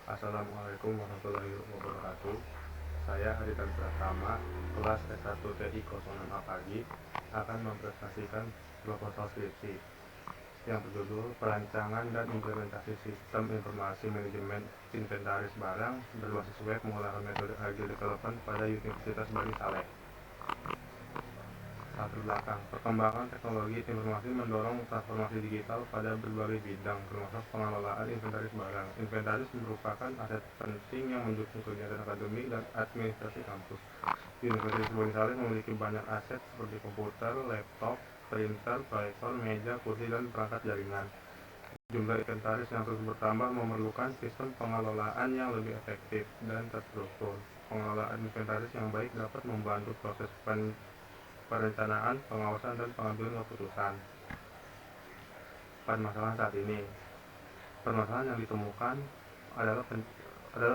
Assalamualaikum warahmatullahi wabarakatuh. Saya Haritan Pratama, kelas S1 TI 06A Pagi, akan mempresentasikan proposal skripsi yang berjudul Perancangan dan Implementasi Sistem Informasi Manajemen Inventaris Barang berbasis web menggunakan metode Agile Development pada Universitas Bani Saleh. Latar belakang: perkembangan teknologi informasi mendorong transformasi digital pada berbagai bidang, termasuk pengelolaan inventaris barang. Inventaris merupakan aset penting yang mendukung kegiatan akademik dan administrasi kampus. Universitas Bani Saleh memiliki banyak aset seperti komputer, laptop, printer, proyektor, meja, kursi, dan perangkat jaringan. Jumlah inventaris yang terus bertambah memerlukan sistem pengelolaan yang lebih efektif dan terstruktur. Pengelolaan inventaris yang baik dapat membantu proses perencanaan, pengawasan, dan pengambilan keputusan. Permasalahan saat ini, permasalahan yang ditemukan adalah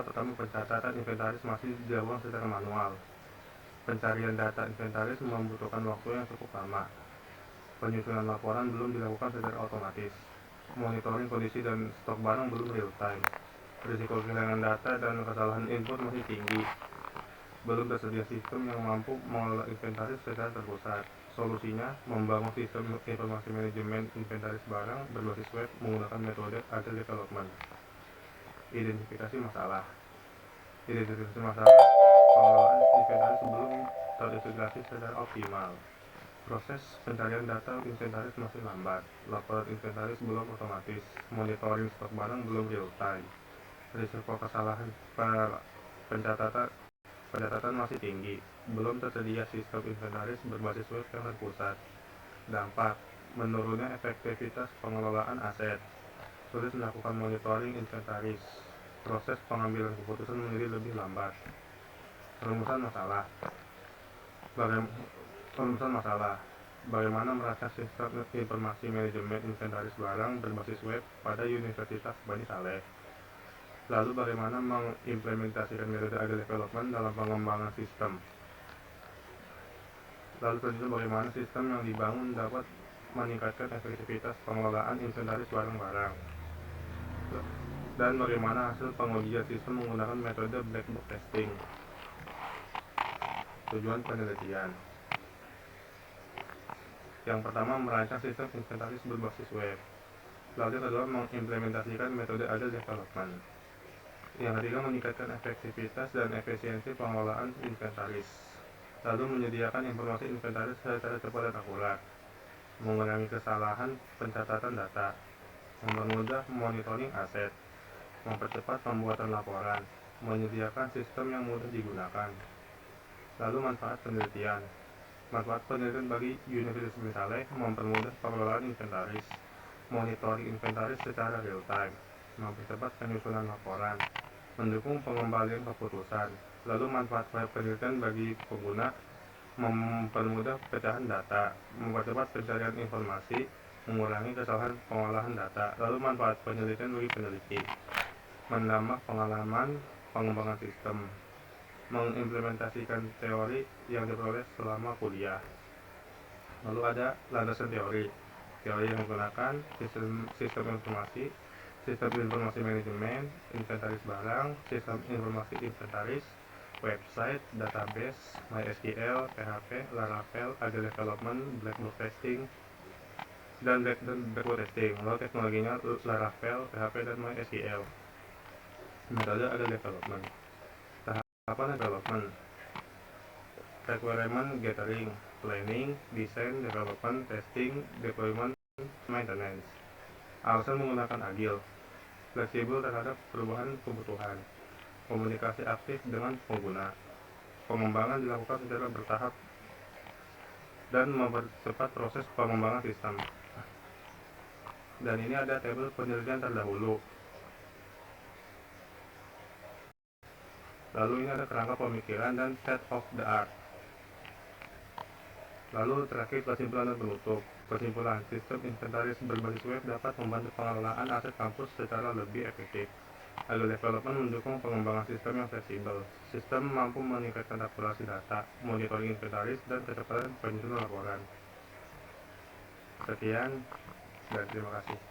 pertama, pencatatan inventaris masih dilakukan secara manual. Pencarian data inventaris membutuhkan waktu yang cukup lama. Penyusunan laporan belum dilakukan secara otomatis. Monitoring kondisi dan stok barang belum real time. Risiko kehilangan data dan kesalahan input masih tinggi. Belum tersedia sistem yang mampu mengelola inventaris secara terpusat. Solusinya, membangun sistem informasi manajemen inventaris barang berbasis web menggunakan metode Agile Development. Identifikasi masalah. Identifikasi masalah pengelolaan inventaris belum terintegrasi secara optimal. Proses pencarian data inventaris masih lambat. Laporan inventaris belum otomatis. Monitoring stok barang belum real time. Risiko kesalahan pencatatan masih tinggi. Belum tersedia sistem inventaris berbasis web yang terpusat. Dampak: menurunnya efektivitas pengelolaan aset. Sulit melakukan monitoring inventaris. Proses pengambilan keputusan menjadi lebih lambat. Perumusan masalah. Bagaimana merancang sistem informasi manajemen inventaris barang berbasis web pada Universitas Bani Saleh? Lalu bagaimana mengimplementasikan metode Agile Development dalam pengembangan sistem? Lalu selanjutnya, bagaimana sistem yang dibangun dapat meningkatkan efektivitas pengelolaan inventaris barang-barang? Dan bagaimana hasil pengujian sistem menggunakan metode black box testing? Tujuan penelitian: yang pertama, merancang sistem inventaris berbasis web. Lalu yang kedua, mengimplementasikan metode Agile Development. Yang ketiga, meningkatkan efektivitas dan efisiensi pengelolaan inventaris. Lalu menyediakan informasi inventaris secara cepat dan akurat. Mengurangi kesalahan pencatatan data. Mempermudah monitoring aset. Mempercepat pembuatan laporan. Menyediakan sistem yang mudah digunakan. Lalu manfaat penelitian. Manfaat penelitian bagi Universitas Bani Saleh: mempermudah pengelolaan inventaris, monitoring inventaris secara real time, mempercepat penyusunan laporan, mendukung pengembalian keputusan. Lalu manfaat penelitian bagi pengguna: mempermudah pecahan data, mempercepat pencarian informasi, mengurangi kesalahan pengolahan data. Lalu manfaat penelitian bagi peneliti: menambah pengalaman pengembangan sistem, mengimplementasikan teori yang diperoleh selama kuliah. Lalu ada landasan teori yang menggunakan sistem informasi manajemen inventaris barang, sistem informasi inventaris, website, database, MySQL, PHP, Laravel, Agile Development, Black Box Testing, dan Black Testing. Lalu teknologinya Laravel, PHP, dan MySQL. Metode Agile Development. Tahapan development: requirement gathering, planning, design, development, testing, deployment, maintenance. Alasan menggunakan Agile: fleksibel terhadap perubahan kebutuhan, komunikasi aktif dengan pengguna, pengembangan dilakukan secara bertahap, dan mempercepat proses pengembangan sistem. Dan ini ada tabel penelitian terdahulu. Lalu ini ada kerangka pemikiran dan state of the art. Lalu terakhir, kesimpulan dan penutup. Kesimpulan: sistem inventaris berbasis web dapat membantu pengelolaan aset kampus secara lebih efektif. Agile Development mendukung pengembangan sistem yang fleksibel. Sistem mampu meningkatkan akurasi data, monitoring inventaris, dan kecepatan penyusunan laporan. Sekian, dan terima kasih.